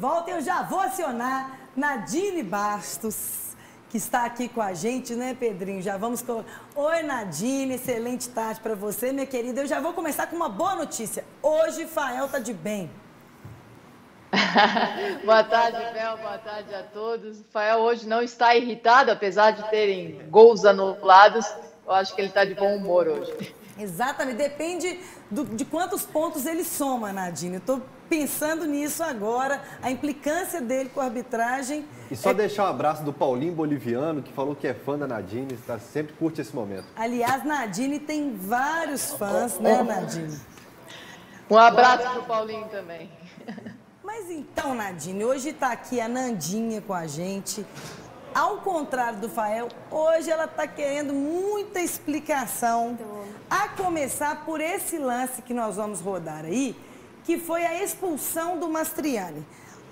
volta. Eu já vou acionar Nadine Bastos, que está aqui com a gente, né, Pedrinho? Já vamos colocar. Oi, Nadine, excelente tarde para você, minha querida. Eu já vou começar com uma boa notícia. Hoje, Fael tá de bem. Boa tarde, Bel. Boa tarde a todos. O Fael hoje não está irritado, apesar de terem gols anulados. Eu acho que ele está de bom humor hoje. Exatamente. Depende de quantos pontos ele soma, Nadine. Eu estou pensando nisso agora, a implicância dele com a arbitragem. E só deixar um abraço do Paulinho Boliviano, que falou que é fã da Nadine, sempre curte esse momento. Aliás, Nadine tem vários fãs, né, Nadine? Um abraço para o Paulinho também. Mas então, Nadine, hoje está aqui a Nandinha com a gente. Ao contrário do Fael, hoje ela está querendo muita explicação. A começar por esse lance que nós vamos rodar aí, que foi a expulsão do Mastriani.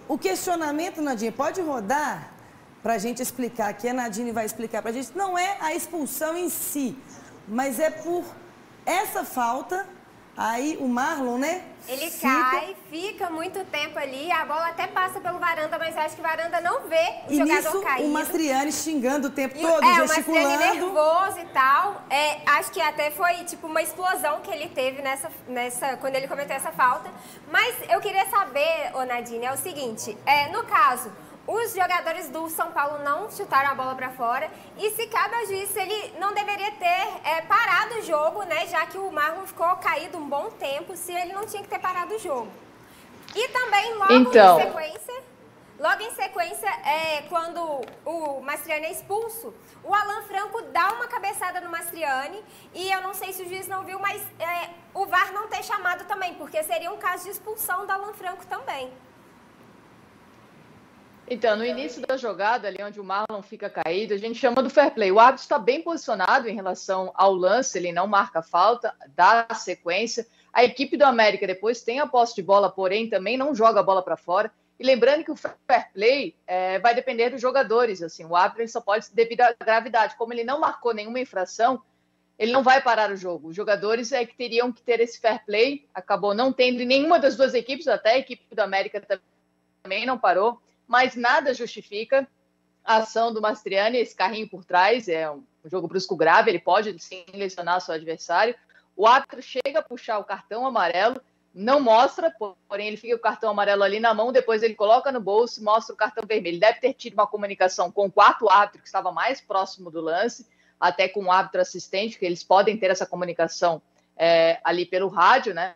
O questionamento, Nadine, pode rodar para a gente explicar aqui. A Nadine vai explicar para a gente. Não é a expulsão em si, mas é por essa falta. Aí o Marlon, né? Ele cai, fica muito tempo ali, a bola até passa pelo Varanda, mas eu acho que o Varanda não vê o jogador caído. O Mastriani xingando o tempo todo, o gesticulando. Mastriani nervoso e tal. Acho que até foi tipo uma explosão que ele teve quando ele cometeu essa falta. Mas eu queria saber, ô Nadine, é o seguinte, no caso, os jogadores do São Paulo não chutaram a bola para fora e se cabe ao juiz, ele não deveria ter parado o jogo, né? Já que o Marlon ficou caído um bom tempo, se ele não tinha que ter parado o jogo. E também, logo em sequência, quando o Mastriani é expulso, o Alan Franco dá uma cabeçada no Mastriani e eu não sei se o juiz não viu, mas o VAR não ter chamado também, porque seria um caso de expulsão do Alan Franco também. Então, no início da jogada, ali onde o Marlon fica caído, a gente chama do fair play. O árbitro está bem posicionado em relação ao lance, ele não marca falta, dá a sequência. A equipe do América depois tem a posse de bola, porém também não joga a bola para fora. E lembrando que o fair play vai depender dos jogadores. Assim, o árbitro ele só pode, devido à gravidade, como ele não marcou nenhuma infração, ele não vai parar o jogo. Os jogadores que teriam que ter esse fair play, acabou não tendo em nenhuma das duas equipes, até a equipe do América também não parou. Mas nada justifica a ação do Mastriani, esse carrinho por trás, é um jogo brusco grave, ele pode sim lesionar seu adversário. O árbitro chega a puxar o cartão amarelo, não mostra, porém ele fica com o cartão amarelo ali na mão, depois ele coloca no bolso e mostra o cartão vermelho. Ele deve ter tido uma comunicação com o quarto árbitro, que estava mais próximo do lance, até com o árbitro assistente, que eles podem ter essa comunicação ali pelo rádio, né?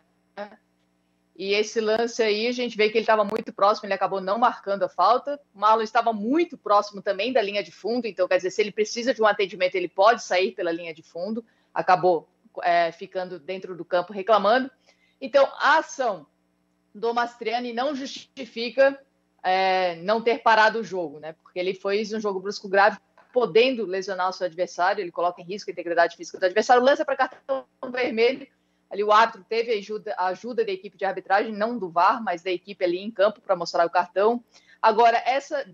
E esse lance aí, a gente vê que ele estava muito próximo, ele acabou não marcando a falta. O Marlon estava muito próximo também da linha de fundo, então, quer dizer, se ele precisa de um atendimento, ele pode sair pela linha de fundo. Acabou ficando dentro do campo reclamando. Então, a ação do Mastriani não justifica não ter parado o jogo, né? Porque ele fez um jogo brusco grave, podendo lesionar o seu adversário, ele coloca em risco a integridade física do adversário, lança para cartão vermelho. Ali o árbitro teve a ajuda da equipe de arbitragem, não do VAR, mas da equipe ali em campo para mostrar o cartão. Agora, essa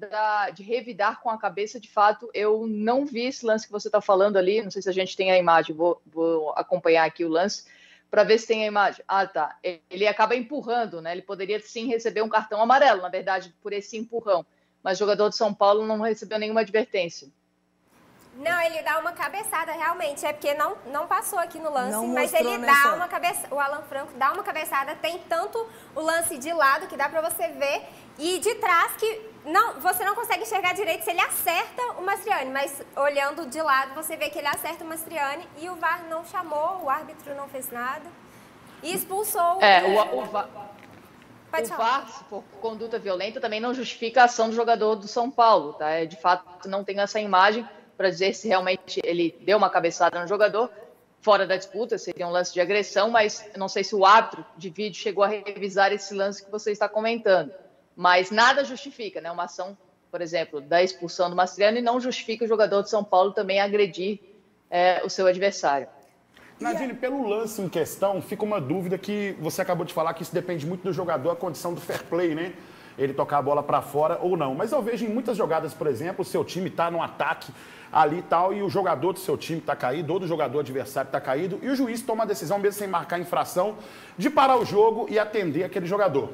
de revidar com a cabeça, de fato, eu não vi esse lance que você está falando ali. Não sei se a gente tem a imagem, vou acompanhar aqui o lance para ver se tem a imagem. Ah, tá. Ele acaba empurrando, né? Ele poderia sim receber um cartão amarelo, na verdade, por esse empurrão. Mas o jogador de São Paulo não recebeu nenhuma advertência. Não, ele dá uma cabeçada, realmente. É porque não passou aqui no lance, mas ele dá uma cabeçada. O Alan Franco dá uma cabeçada. Tem tanto o lance de lado, que dá pra você ver, e de trás, que você não consegue enxergar direito se ele acerta o Mastriani. Mas olhando de lado, você vê que ele acerta o Mastriani e o VAR não chamou, o árbitro não fez nada. E expulsou o VAR, se for conduta violenta, também não justifica a ação do jogador do São Paulo, tá? De fato, não tem essa imagem para dizer se realmente ele deu uma cabeçada no jogador, fora da disputa, seria um lance de agressão, mas não sei se o árbitro de vídeo chegou a revisar esse lance que você está comentando. Mas nada justifica, né? Uma ação, por exemplo, da expulsão do Mastriani não justifica o jogador de São Paulo também agredir o seu adversário. Nadine, pelo lance em questão, fica uma dúvida que você acabou de falar que isso depende muito do jogador, a condição do fair play, né? Ele tocar a bola para fora ou não. Mas eu vejo em muitas jogadas, por exemplo, o seu time está no ataque ali e tal, e o jogador do seu time está caído, ou do jogador adversário está caído, e o juiz toma a decisão, mesmo sem marcar infração, de parar o jogo e atender aquele jogador.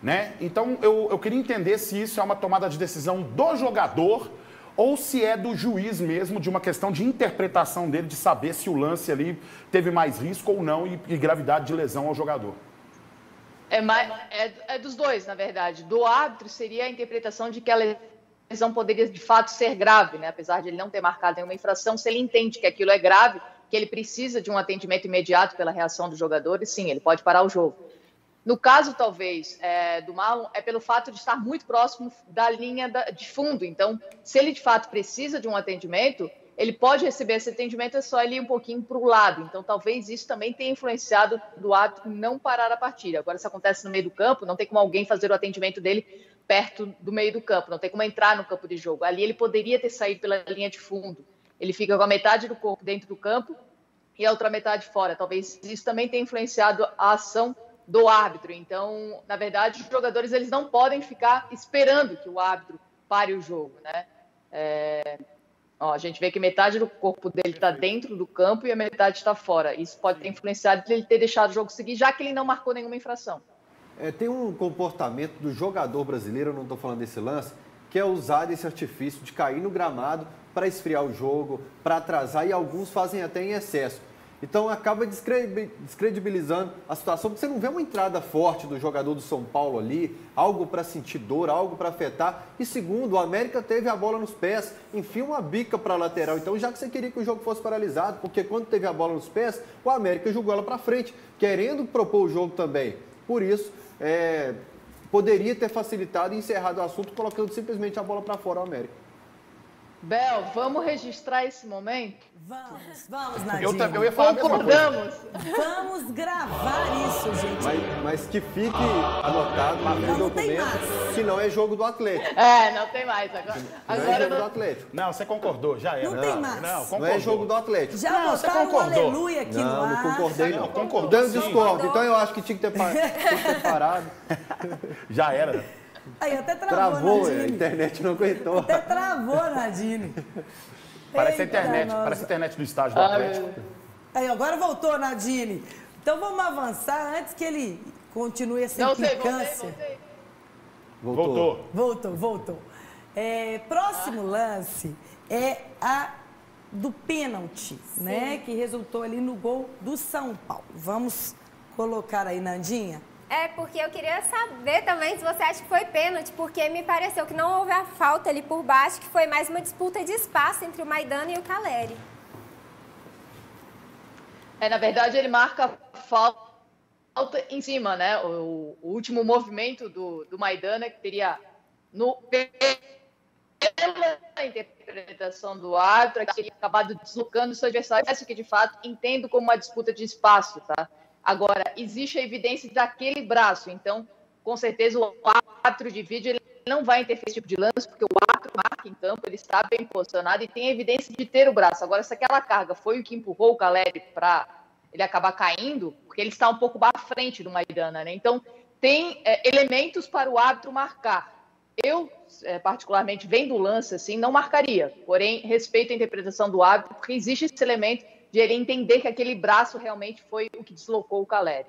né? Então, eu queria entender se isso é uma tomada de decisão do jogador ou se é do juiz mesmo, de uma questão de interpretação dele, de saber se o lance ali teve mais risco ou não e gravidade de lesão ao jogador. É dos dois, na verdade. Do árbitro seria a interpretação de que a lesão poderia, de fato, ser grave, né? Apesar de ele não ter marcado nenhuma infração, se ele entende que aquilo é grave, que ele precisa de um atendimento imediato pela reação dos jogadores, sim, ele pode parar o jogo. No caso, talvez, do Marlon, é pelo fato de estar muito próximo da linha de fundo. Então, se ele, de fato, precisa de um atendimento, ele pode receber esse atendimento, é só ele ir um pouquinho para o lado. Então, talvez isso também tenha influenciado do árbitro não parar a partida. Agora, se acontece no meio do campo, não tem como alguém fazer o atendimento dele perto do meio do campo, não tem como entrar no campo de jogo. Ali ele poderia ter saído pela linha de fundo. Ele fica com a metade do corpo dentro do campo e a outra metade fora. Talvez isso também tenha influenciado a ação do árbitro. Então, na verdade, os jogadores eles não podem ficar esperando que o árbitro pare o jogo, né? A gente vê que metade do corpo dele está dentro do campo e a metade está fora. Isso pode ter influenciado ele ter deixado o jogo seguir, já que ele não marcou nenhuma infração. Tem um comportamento do jogador brasileiro, eu não estou falando desse lance, que é usar esse artifício de cair no gramado para esfriar o jogo, para atrasar, e alguns fazem até em excesso. Então acaba descredibilizando a situação, porque você não vê uma entrada forte do jogador do São Paulo ali, algo para sentir dor, algo para afetar. E segundo, o América teve a bola nos pés, enfia uma bica para a lateral. Então já que você queria que o jogo fosse paralisado, porque quando teve a bola nos pés, o América jogou ela para frente, querendo propor o jogo também. Por isso, poderia ter facilitado e encerrado o assunto colocando simplesmente a bola para fora o América. Bel, vamos registrar esse momento? Vamos, Nadinha. Eu ia falar a mesma coisa. Vamos gravar isso, gente. Mas que fique anotado no documento que não é jogo do Atlético. Não tem mais. Agora não é jogo do Atlético. Não, você concordou, já era. Não tem mais. Não é jogo do Atlético. Já botaram um aleluia aqui no ar. Não concordei, não. Concordou. Eu discordo. Então eu acho que tinha que ter parado. Já era. Aí até travou, a internet não aguentou. Até travou, Nadine. Parece a internet do estádio do Atlético. Aí, agora voltou, Nadine. Então vamos avançar antes que ele continue essa implicância. Voltou. Próximo lance é a do pênalti, né? Que resultou ali no gol do São Paulo. Vamos colocar aí, Nandinha. Porque eu queria saber também se você acha que foi pênalti, porque me pareceu que não houve a falta ali por baixo, que foi mais uma disputa de espaço entre o Maidana e o Caleri. Na verdade, ele marca falta em cima, né? O último movimento do Maidana, que teria pela interpretação do árbitro, que teria acabado deslocando o seu adversário. Isso que, de fato, entendo como uma disputa de espaço, tá? Agora, existe a evidência daquele braço, então, com certeza, o árbitro de vídeo ele não vai interferir nesse tipo de lance, porque o árbitro marca em campo, ele está bem posicionado e tem evidência de ter o braço. Agora, se aquela carga foi o que empurrou o Caleri para ele acabar caindo, porque ele está um pouco à frente do Maidana, né? Então, tem elementos para o árbitro marcar. Eu, particularmente, vendo o lance assim, não marcaria, porém, respeito a interpretação do árbitro, porque existe esse elemento de ele entender que aquele braço realmente foi o que deslocou o Caleri.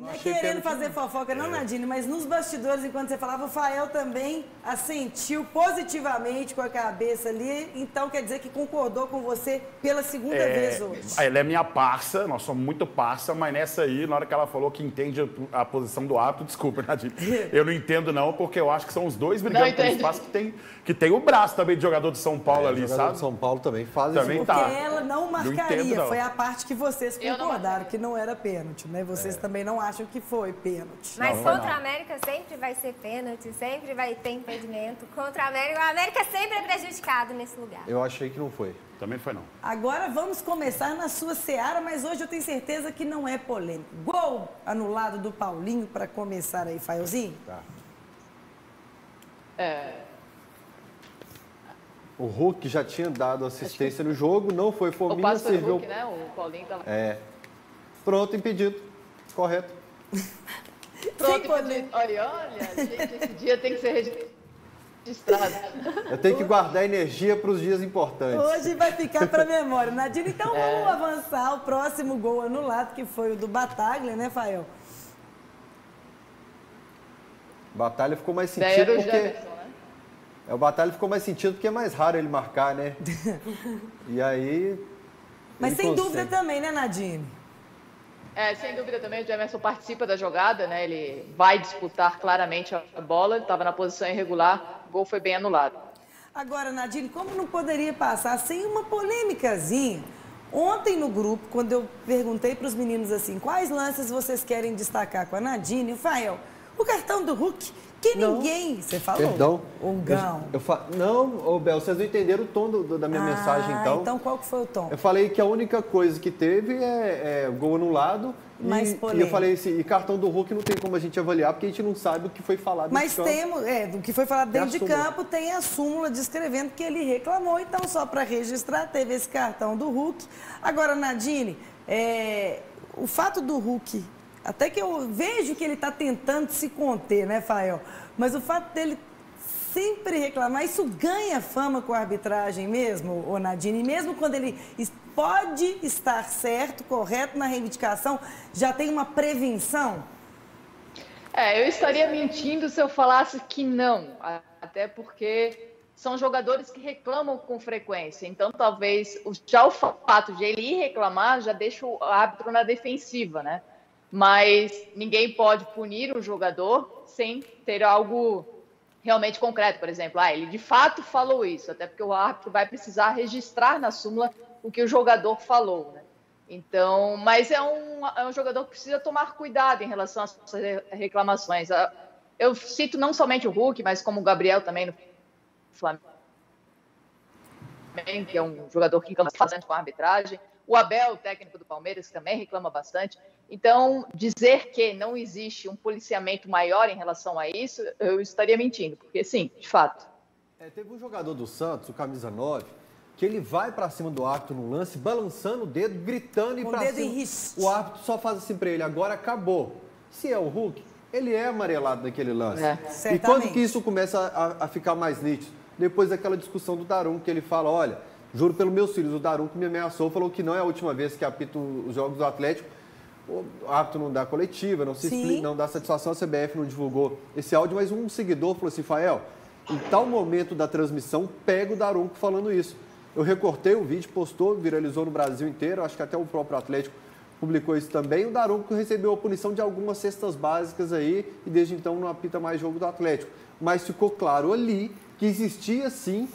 Não é querendo fazer fofoca, não, Nadine, mas nos bastidores, enquanto você falava, o Fael também assentiu positivamente com a cabeça ali, então quer dizer que concordou com você pela segunda vez hoje. Ela é minha parça, nós somos muito parça, mas nessa aí, na hora que ela falou que entende a posição do árbitro, desculpa, Nadine, eu não entendo não, porque eu acho que são os dois brigando pelo espaço que tem o braço também de jogador de São Paulo ali, jogador sabe? de São Paulo também faz Porque isso. ela não marcaria, entendo, não. foi a parte que vocês concordaram, que não era pênalti, né? Vocês também não acham que foi pênalti. Mas contra a América sempre vai ser pênalti, sempre vai ter impedimento. Contra a América sempre é prejudicado nesse lugar. Eu achei que não foi. Também não foi, não. Agora vamos começar na sua seara, mas hoje eu tenho certeza que não é polêmico. Gol anulado do Paulinho para começar aí, Faelzinho? Tá. O Hulk já tinha dado assistência no jogo, não foi fominha, O passe foi serviu. Hulk, né? O Paulinho tava... Pronto, impedido. Correto. Pronto, impedido. Olha, gente, esse dia tem que ser registrado. Eu tenho que guardar energia para os dias importantes. Hoje vai ficar para memória, Nadine. Então vamos avançar. O próximo gol anulado, que foi o do Bataglia, né, Fael? Batalha ficou mais Daí sentido era o porque... Jefferson, né? O Batalha ficou mais sentido porque é mais raro ele marcar, né? E aí... Mas ele sem consegue. dúvida também, né, Nadine? Sem dúvida também, o Jefferson participa da jogada, né? Ele vai disputar claramente a bola, ele estava na posição irregular, o gol foi bem anulado. Agora, Nadine, como não poderia passar sem uma polêmicazinha? Ontem no grupo, quando eu perguntei para os meninos assim, quais lances vocês querem destacar com a Nadine e o Fael, o cartão do Hulk, que Não. ninguém... Você falou? Perdão. O Gão. Não, ô Bel, vocês não entenderam o tom da minha mensagem, então. Então qual que foi o tom? Eu falei que a única coisa que teve é gol anulado. Mais E eu polêmico. falei assim, e cartão do Hulk não tem como a gente avaliar, porque a gente não sabe o que foi falado Mas campo. temos, do que foi falado Tem a dentro de súmula. campo, tem a súmula descrevendo que ele reclamou. Então, só para registrar, teve esse cartão do Hulk. Agora, Nadine, o fato do Hulk, até que eu vejo que ele está tentando se conter, né, Fael? Mas o fato dele sempre reclamar, isso ganha fama com a arbitragem mesmo, ô Nadine? E mesmo quando ele pode estar certo, correto na reivindicação, já tem uma prevenção? Eu estaria mentindo se eu falasse que não, até porque são jogadores que reclamam com frequência, então talvez já o fato de ele ir reclamar já deixa o árbitro na defensiva, né? Mas ninguém pode punir o jogador sem ter algo realmente concreto, por exemplo, ele de fato falou isso, até porque o árbitro vai precisar registrar na súmula o que o jogador falou, né? Então, mas é um jogador que precisa tomar cuidado em relação às suas reclamações. Eu cito não somente o Hulk, mas como o Gabriel também no Flamengo, que é um jogador que reclama bastante com a arbitragem. O Abel, o técnico do Palmeiras, também reclama bastante. Então, dizer que não existe um policiamento maior em relação a isso, eu estaria mentindo, porque sim, de fato. Teve um jogador do Santos, o camisa 9, que ele vai pra cima do árbitro no lance, balançando o dedo, gritando e Com pra o dedo cima. em riste. O árbitro só faz assim pra ele, agora acabou. Se é o Hulk, ele é amarelado naquele lance. E Certamente. quando que isso começa a ficar mais nítido? Depois daquela discussão do Darum, que ele fala, olha, juro pelos meus filhos, o Darum que me ameaçou, falou que não é a última vez que apita os jogos do Atlético. O árbitro não dá coletiva, não se explica, não dá satisfação, a CBF não divulgou esse áudio, mas um seguidor falou assim, Fael, em tal momento da transmissão, pega o Daronco falando isso. Eu recortei o vídeo, postou, viralizou no Brasil inteiro, acho que até o próprio Atlético publicou isso também. O Daronco recebeu a punição de algumas cestas básicas aí e desde então não apita mais jogo do Atlético. Mas ficou claro ali que existia sim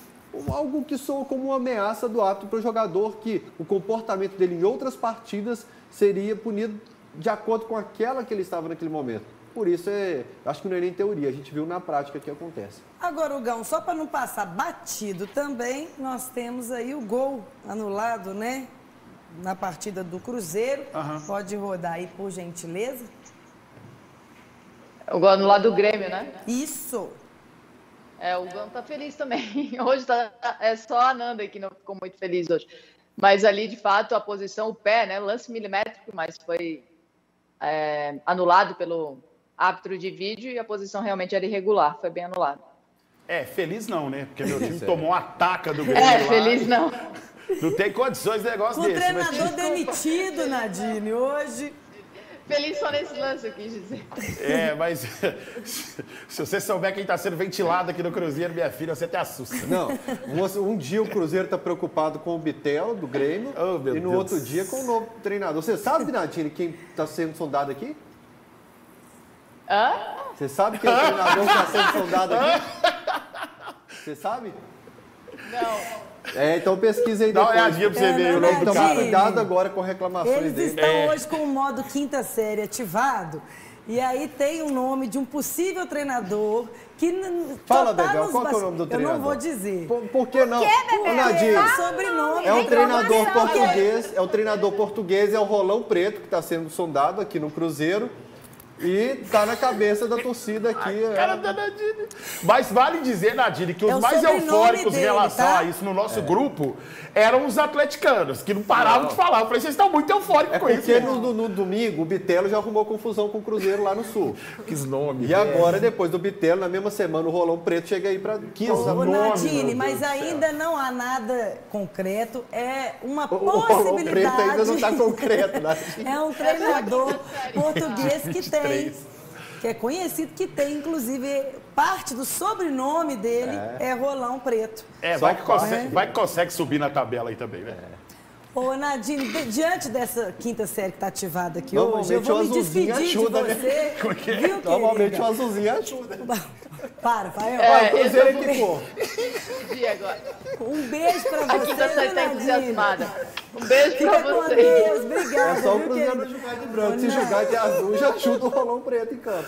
algo que soa como uma ameaça do árbitro para o jogador, que o comportamento dele em outras partidas seria punido de acordo com aquela que ele estava naquele momento. Por isso, acho que não é nem teoria, a gente viu na prática que acontece. Agora, Hugão, só para não passar batido também, nós temos aí o gol anulado, né? Na partida do Cruzeiro. Pode rodar aí, por gentileza. O gol anulado do Grêmio, né? Isso. O Gão tá feliz também. Hoje é só a Nanda que não ficou muito feliz hoje. Mas ali, de fato, a posição, o pé, né? Lance milimétrico, mas foi anulado pelo árbitro de vídeo e a posição realmente era irregular. Foi bem anulado. Feliz não, né? Porque meu time tomou uma taca do Grêmio lá. Feliz não. Não tem condições de negócio Com o desse. treinador demitido, Nadine, hoje. Feliz só nesse lance, eu quis dizer. Mas se você souber quem está sendo ventilado aqui no Cruzeiro, minha filha, você até assusta. Não, um dia o Cruzeiro está preocupado com o Bitel, do Grêmio, e no outro dia com o novo treinador. Você sabe, Nadine, quem está sendo sondado aqui? Você sabe quem é o treinador que está sendo sondado aqui? Você sabe? Não. Então pesquisa aí Dá uma depois. olhadinha pra você ver o nome do Então, cara. cuidado agora com reclamações Eles dele. estão hoje com o modo quinta série ativado. E aí tem o nome de um possível treinador que Fala, Bebel, qual que é o nome do treinador? Eu não vou dizer. Por que não? Bebel? Nadine, É o sobrenome. é um treinador informação. português, é o Rolão Preto, que está sendo sondado aqui no Cruzeiro. E tá na cabeça da torcida aqui. Cara da Nadine. Mas vale dizer, Nadine, que os o mais sobrenome eufóricos em dele, relação tá? a isso no nosso grupo eram os atleticanos, que não paravam de falar. Eu falei, vocês estão muito eufóricos com isso. Porque né? no domingo o Bitelo já arrumou confusão com o Cruzeiro lá no Sul. Que nome. E agora, depois do Bitelo, na mesma semana, o Rolão Preto chega aí pra... Ô, Nadine, mas ainda não há nada concreto. É uma possibilidade. O Preto ainda não tá concreto, Nadine. É um treinador português que tem que é conhecido, que tem, inclusive, parte do sobrenome dele é Rolão Preto. Vai que consegue subir na tabela aí também, né? Ô, Nadine, diante dessa quinta série que está ativada aqui hoje, eu Normalmente vou o me azulzinho despedir ajuda, de você. Viu, Normalmente querida? o azulzinho ajuda. Para, Fael. Olha, o Cruzeiro aqui, pô. E agora? Um beijo pra você, A quinta série tá Nadine. entusiasmada. Um beijo Fica pra com vocês. Deus, obrigada. É só o viu, Cruzeiro querida? não jogar de branco. Se jogar de azul, já chuta o Rolão Preto em campo.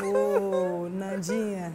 Ô, Nandinha.